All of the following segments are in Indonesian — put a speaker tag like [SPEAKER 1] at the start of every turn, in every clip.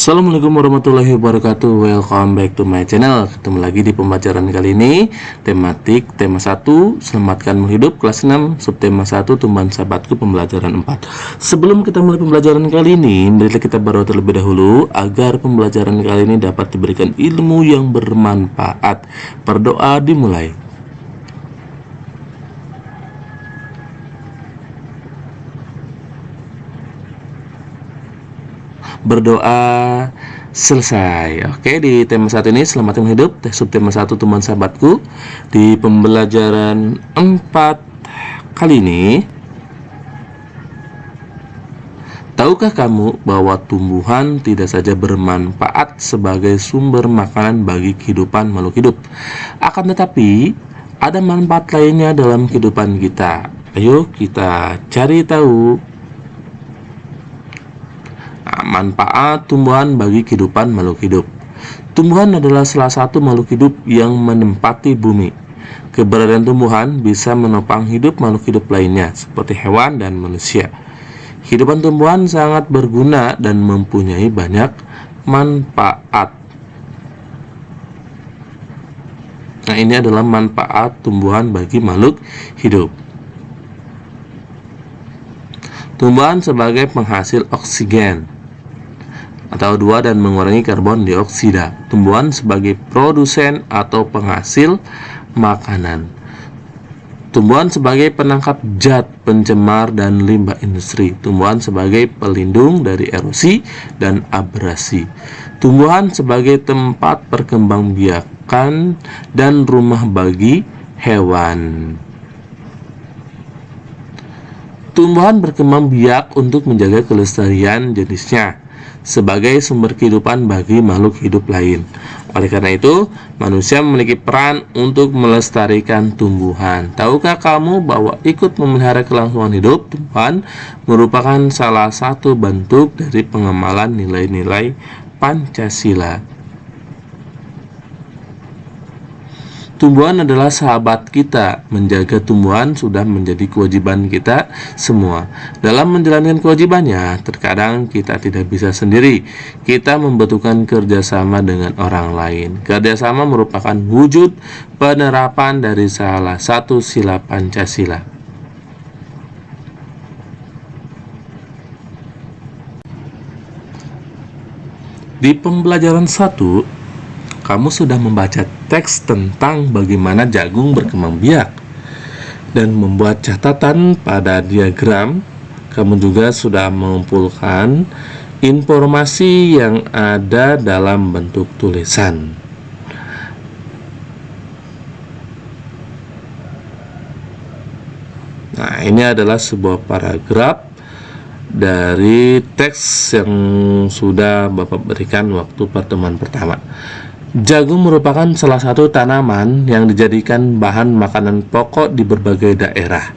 [SPEAKER 1] Assalamualaikum warahmatullahi wabarakatuh. Welcome back to my channel. Ketemu lagi di pembelajaran kali ini. Tema 1 Selamatkan Hidup kelas 6, subtema 1 Tumbuhan Sahabatku pembelajaran 4. Sebelum kita mulai pembelajaran kali ini, marilah kita berdoa terlebih dahulu agar pembelajaran kali ini dapat diberikan ilmu yang bermanfaat. Berdoa dimulai. Berdoa selesai. Oke, di tema saat ini Selamatkan Hidup, subtema 1 Tumbuhan Sahabatku. Di pembelajaran 4 kali ini, tahukah kamu bahwa tumbuhan tidak saja bermanfaat sebagai sumber makanan bagi kehidupan makhluk hidup, akan tetapi ada manfaat lainnya dalam kehidupan kita. Ayo kita cari tahu manfaat tumbuhan bagi kehidupan makhluk hidup. Tumbuhan adalah salah satu makhluk hidup yang menempati bumi. Keberadaan tumbuhan bisa menopang hidup makhluk hidup lainnya seperti hewan dan manusia. Kehidupan tumbuhan sangat berguna dan mempunyai banyak manfaat. Nah, ini adalah manfaat tumbuhan bagi makhluk hidup. Tumbuhan sebagai penghasil oksigen atau O2 dan mengurangi karbon dioksida. Tumbuhan sebagai produsen atau penghasil makanan. Tumbuhan sebagai penangkap zat pencemar dan limbah industri. Tumbuhan sebagai pelindung dari erosi dan abrasi. Tumbuhan sebagai tempat perkembangbiakan dan rumah bagi hewan. Tumbuhan berkembang biak untuk menjaga kelestarian jenisnya sebagai sumber kehidupan bagi makhluk hidup lain. Oleh karena itu, manusia memiliki peran untuk melestarikan tumbuhan. Tahukah kamu bahwa ikut memelihara kelangsungan hidup tumbuhan merupakan salah satu bentuk dari pengamalan nilai-nilai Pancasila? Tumbuhan adalah sahabat kita. Menjaga tumbuhan sudah menjadi kewajiban kita semua. Dalam menjalankan kewajibannya, terkadang kita tidak bisa sendiri. Kita membutuhkan kerjasama dengan orang lain. Kerjasama merupakan wujud penerapan dari salah satu sila Pancasila. Di pembelajaran 1, kamu sudah membaca teks tentang bagaimana jagung berkembang biak dan membuat catatan pada diagram. Kamu juga sudah mengumpulkan informasi yang ada dalam bentuk tulisan. Nah, ini adalah sebuah paragraf dari teks yang sudah Bapak berikan waktu pertemuan pertama. Jagung merupakan salah satu tanaman yang dijadikan bahan makanan pokok di berbagai daerah,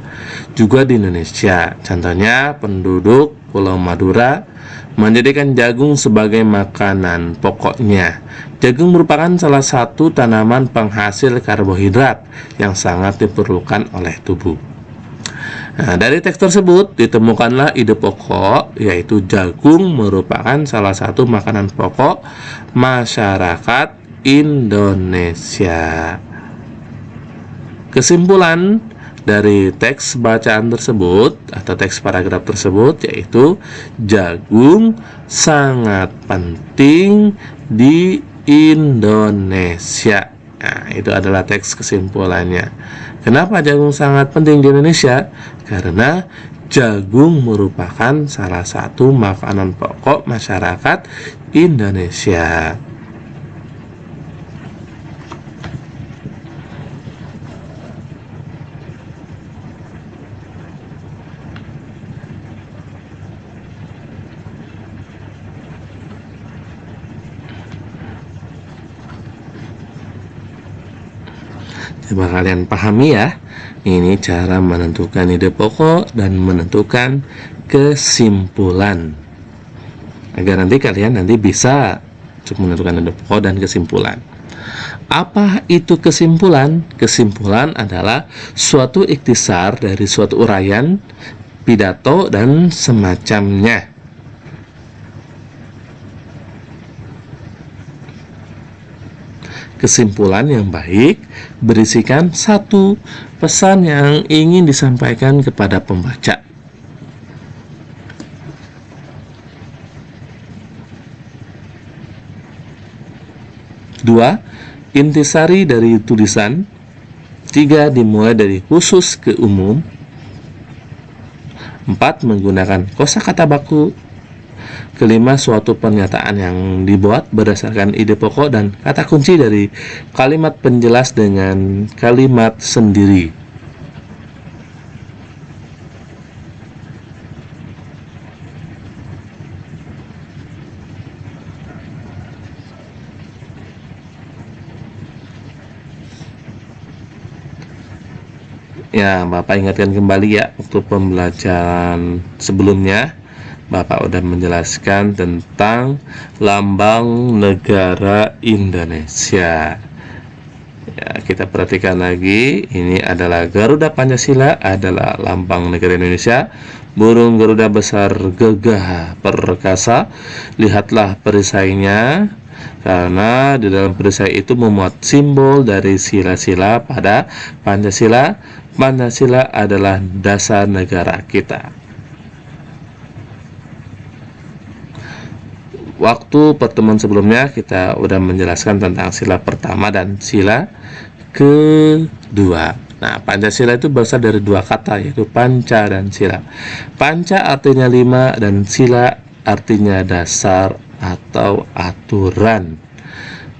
[SPEAKER 1] juga di Indonesia. Contohnya, penduduk Pulau Madura menjadikan jagung sebagai makanan pokoknya. Jagung merupakan salah satu tanaman penghasil karbohidrat yang sangat diperlukan oleh tubuh. Nah, dari teks tersebut ditemukanlah ide pokok, yaitu jagung merupakan salah satu makanan pokok masyarakat Indonesia. Kesimpulan dari teks bacaan tersebut atau teks paragraf tersebut yaitu jagung sangat penting di Indonesia. Nah, itu adalah teks kesimpulannya. Kenapa jagung sangat penting di Indonesia? Karena jagung merupakan salah satu makanan pokok masyarakat Indonesia. Coba kalian pahami ya. Ini cara menentukan ide pokok dan menentukan kesimpulan, agar nanti kalian bisa menentukan ide pokok dan kesimpulan. Apa itu kesimpulan? Kesimpulan adalah suatu ikhtisar dari suatu uraian, pidato, dan semacamnya. Kesimpulan yang baik berisikan satu pesan yang ingin disampaikan kepada pembaca. Dua, intisari dari tulisan. Tiga, dimulai dari khusus ke umum. 4. Menggunakan kosakata baku. Kelima, suatu pernyataan yang dibuat berdasarkan ide pokok dan kata kunci dari kalimat penjelas dengan kalimat sendiri. Ya, Bapak ingatkan kembali ya, waktu pembelajaran sebelumnya Bapak udah menjelaskan tentang lambang negara Indonesia. Ya, kita perhatikan lagi, ini adalah Garuda Pancasila adalah lambang negara Indonesia. Burung Garuda besar gagah perkasa, lihatlah perisainya, karena di dalam perisai itu memuat simbol dari sila-sila pada Pancasila. Pancasila adalah dasar negara kita. Waktu pertemuan sebelumnya kita udah menjelaskan tentang sila pertama dan sila kedua. Nah, Pancasila itu berasal dari dua kata, yaitu panca dan sila. Panca artinya 5 dan sila artinya dasar atau aturan.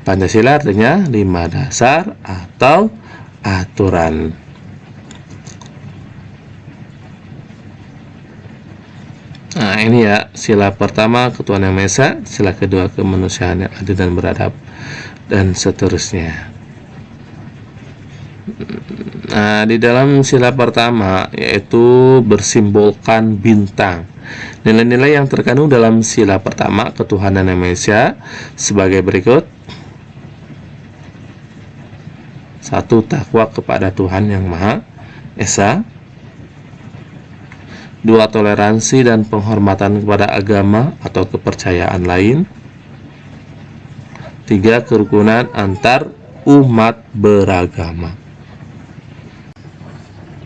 [SPEAKER 1] Pancasila artinya 5 dasar atau aturan. Nah, ini ya, sila pertama ketuhanan yang Maha Esa, sila kedua kemanusiaan yang adil dan beradab, dan seterusnya. Nah, di dalam sila pertama yaitu bersimbolkan bintang. Nilai-nilai yang terkandung dalam sila pertama ketuhanan yang Maha Esa sebagai berikut. 1. Takwa kepada Tuhan yang Maha Esa. 2. Toleransi dan penghormatan kepada agama atau kepercayaan lain. 3. Kerukunan antar umat beragama.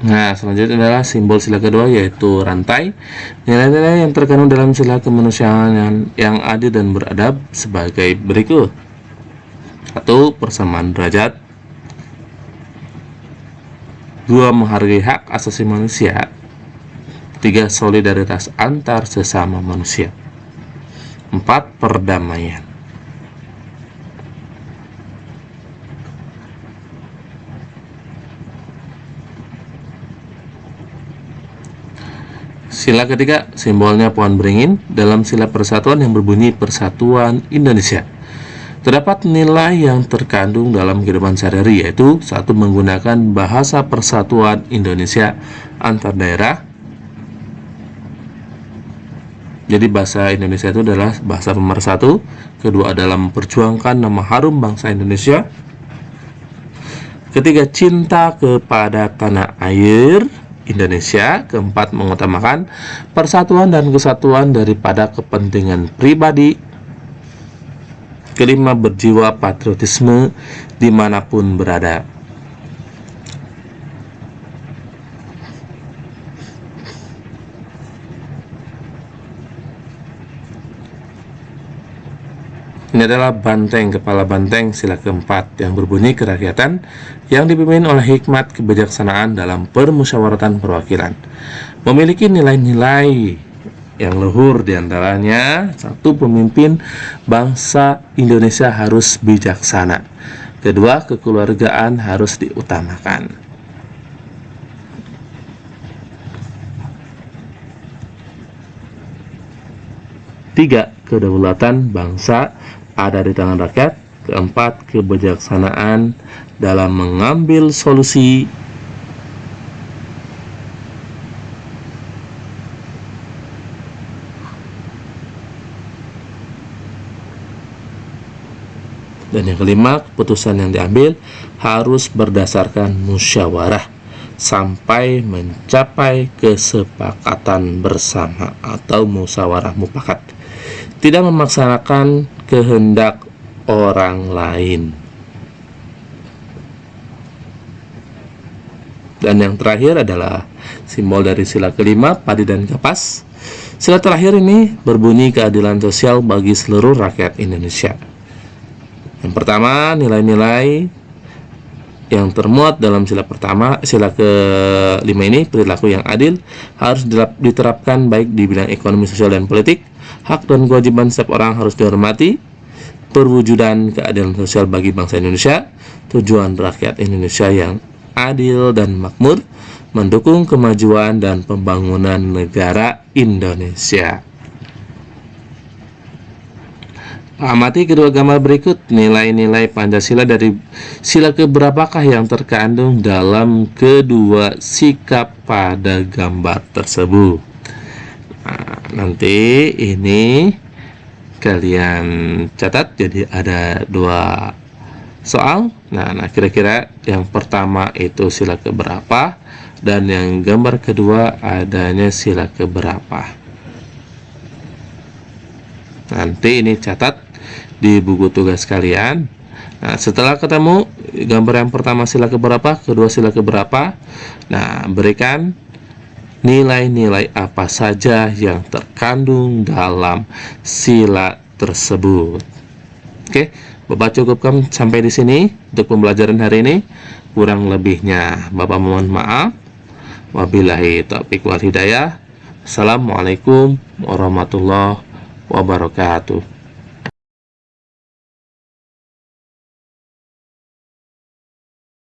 [SPEAKER 1] Nah, selanjutnya adalah simbol sila kedua, yaitu rantai. Nilai-nilai yang terkandung dalam sila kemanusiaan yang adil dan beradab sebagai berikut. 1. Persamaan derajat. 2. Menghargai hak asasi manusia. 3. Solidaritas antar sesama manusia. 4. Perdamaian. Sila ketiga, simbolnya pohon beringin dalam sila persatuan yang berbunyi Persatuan Indonesia. Terdapat nilai yang terkandung dalam kehidupan sehari-hari, yaitu 1. Menggunakan bahasa persatuan Indonesia antar daerah. Jadi bahasa Indonesia itu adalah bahasa pemersatu. Kedua adalah memperjuangkan nama harum bangsa Indonesia. Ketiga, cinta kepada tanah air Indonesia. Keempat, mengutamakan persatuan dan kesatuan daripada kepentingan pribadi. Kelima, berjiwa patriotisme dimanapun berada. Ini adalah banteng, kepala banteng sila keempat yang berbunyi kerakyatan yang dipimpin oleh hikmat kebijaksanaan dalam permusyawaratan perwakilan. Memiliki nilai-nilai yang luhur, diantaranya 1. Pemimpin bangsa Indonesia harus bijaksana. 2. Kekeluargaan harus diutamakan. 3. Kedaulatan bangsa ada di tangan rakyat. 4. Kebijaksanaan dalam mengambil solusi. Dan yang kelima, keputusan yang diambil harus berdasarkan musyawarah sampai mencapai kesepakatan bersama atau musyawarah mufakat. Tidak memaksakan kehendak orang lain. Dan yang terakhir adalah simbol dari sila kelima, padi dan kapas. Sila terakhir ini berbunyi keadilan sosial bagi seluruh rakyat Indonesia. Yang pertama, nilai-nilai yang termuat dalam sila kelima ini, perilaku yang adil harus diterapkan baik di bidang ekonomi, sosial, dan politik. Hak dan kewajiban setiap orang harus dihormati. Perwujudan keadilan sosial bagi bangsa Indonesia. Tujuan rakyat Indonesia yang adil dan makmur, mendukung kemajuan dan pembangunan negara Indonesia. Amati kedua gambar berikut. Nilai-nilai Pancasila dari sila keberapakah yang terkandung dalam kedua sikap pada gambar tersebut? Nah, nanti ini kalian catat, jadi ada 2 soal. Nah, kira-kira yang pertama itu sila keberapa, dan yang gambar kedua adanya sila keberapa. Nanti ini catat di buku tugas kalian. Nah, setelah ketemu gambar yang pertama sila keberapa, kedua sila keberapa, nah berikan nilai-nilai apa saja yang terkandung dalam sila tersebut. Oke, Bapak cukupkan sampai di sini untuk pembelajaran hari ini. Kurang lebihnya Bapak mohon maaf. Wabillahi taufiq wal hidayah. Assalamualaikum warahmatullahi wabarakatuh.